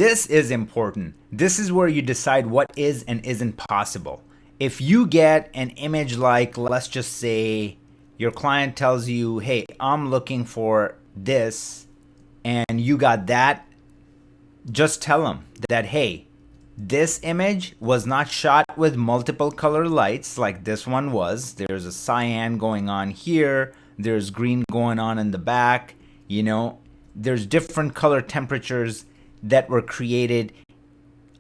This is important. This is where you decide what is and isn't possible. If you get an image like, let's just say, your client tells you, hey, I'm looking for this, and you got that, just tell them that, hey, this image was not shot with multiple color lights like this one was. There's a cyan going on here. There's green going on in the back. There's different color temperatures that were created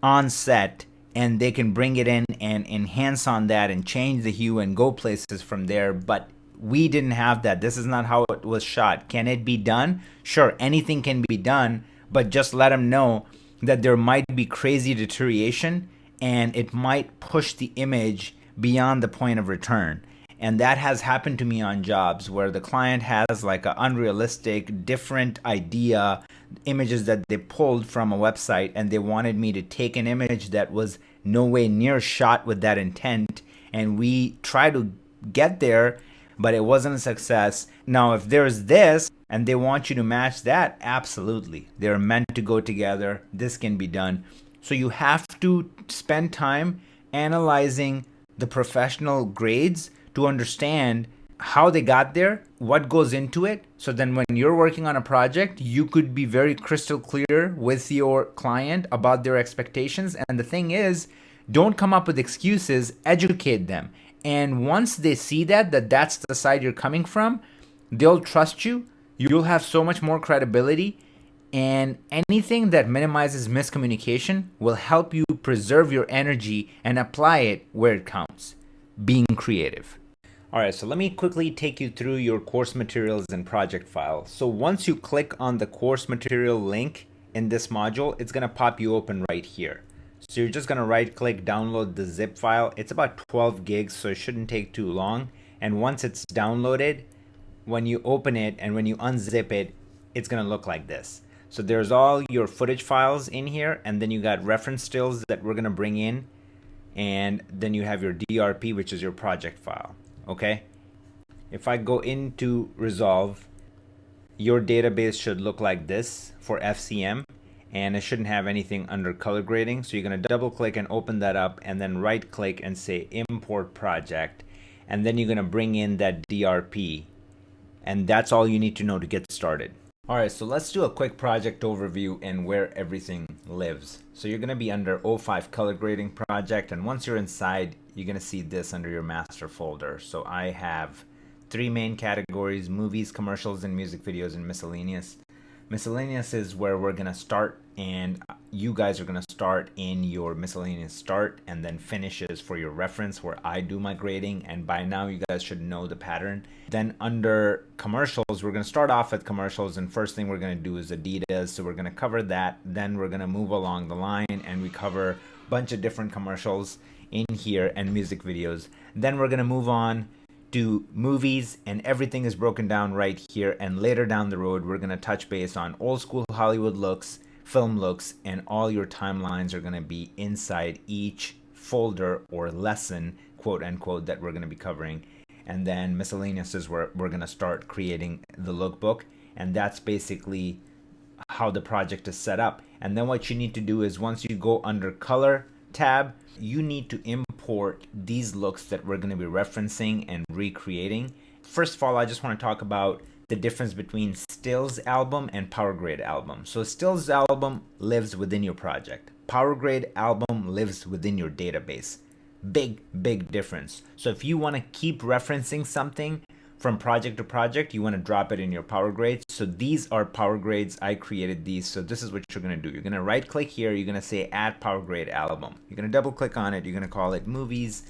on set, and they can bring it in and enhance on that and change the hue and go places from there. But we didn't have that. This is not how it was shot. Can it be done? Sure, anything can be done, but just let them know that there might be crazy deterioration and it might push the image beyond the point of return. And that has happened to me on jobs where the client has like an unrealistic, different idea, images that they pulled from a website, and they wanted me to take an image that was no way near shot with that intent. And we tried to get there, but it wasn't a success. Now, if there's this and they want you to match that, absolutely. They're meant to go together. This can be done. So you have to spend time analyzing the professional grades to understand how they got there, what goes into it. So then when you're working on a project, you could be very crystal clear with your client about their expectations. And the thing is, don't come up with excuses, educate them. And once they see that that's the side you're coming from, they'll trust you. You'll have so much more credibility. And anything that minimizes miscommunication will help you preserve your energy and apply it where it counts, being creative. All right, so let me quickly take you through your course materials and project file. So once you click on the course material link in this module, it's gonna pop you open right here. So you're just gonna right click, download the zip file. It's about 12 gigs, so it shouldn't take too long. And once it's downloaded, when you open it and when you unzip it, it's gonna look like this. So there's all your footage files in here, and then you got reference stills that we're gonna bring in, and then you have your DRP, which is your project file. Okay, if I go into Resolve, your database should look like this for FCM, and it shouldn't have anything under color grading. So you're going to double click and open that up, and then right click and say import project, and then you're going to bring in that DRP, and that's all you need to know to get started. All right, so let's do a quick project overview and where everything lives. So you're going to be under 05 color grading project, and once you're inside, you're going to see this under your master folder. So I have 3 main categories: movies, commercials, and music videos, and miscellaneous. Miscellaneous is where we're going to start, and you guys are going to start in your miscellaneous start, and then finishes for your reference where I do my grading, and by now you guys should know the pattern. Then under commercials, we're going to start off with commercials, and first thing we're going to do is Adidas, so we're going to cover that. Then we're going to move along the line and we cover a bunch of different commercials in here and music videos. Then we're going to move on to movies, and everything is broken down right here. And later down the road, we're going to touch base on old school Hollywood looks, film looks, and all your timelines are going to be inside each folder or lesson, quote unquote, that we're going to be covering. And then miscellaneous is where we're going to start creating the lookbook, and that's basically how the project is set up. And then what you need to do is, once you go under color tab, you need to import these looks that we're going to be referencing and recreating. First of all, I just want to talk about the difference between stills album and power grade album. So stills album lives within your project. Power grade album lives within your database. Big difference. So if you want to keep referencing something from project to project, you want to drop it in your power grades. So these are power grades. I created these. So this is what you're going to do. You're going to right click here. You're going to say add power grade album. You're going to double click on it. You're going to call it movies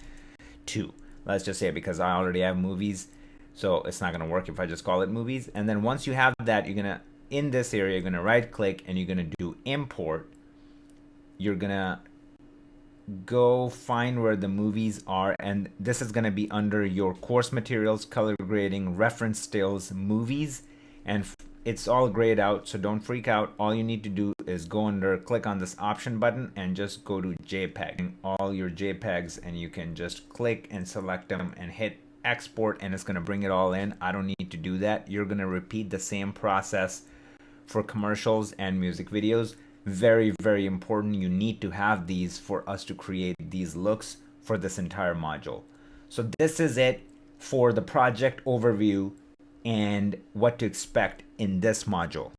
2. Let's just say, because I already have movies, so it's not going to work if I just call it movies. And then once you have that, you're going to, in this area, you're going to right click and you're going to do import. You're going to go find where the movies are, and this is going to be under your course materials, color grading, reference stills, movies, and it's all grayed out, so don't freak out. All you need to do is go under, click on this option button, and just go to JPEG, all your JPEGs, and you can just click and select them and hit export, and it's going to bring it all in. I don't need to do that. You're going to repeat the same process for commercials and music videos. Very, very important. You need to have these for us to create these looks for this entire module. So this is it for the project overview and what to expect in this module.